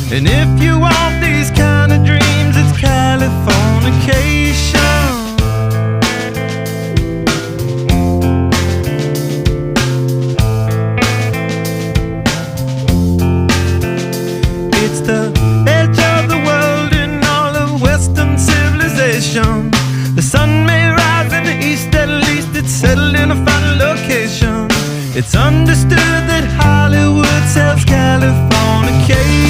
And if you want these kind of dreams, it's Californication. It's the edge of the world in all of Western civilization. The sun may rise in the east, at least it's settled in a final location. It's understood that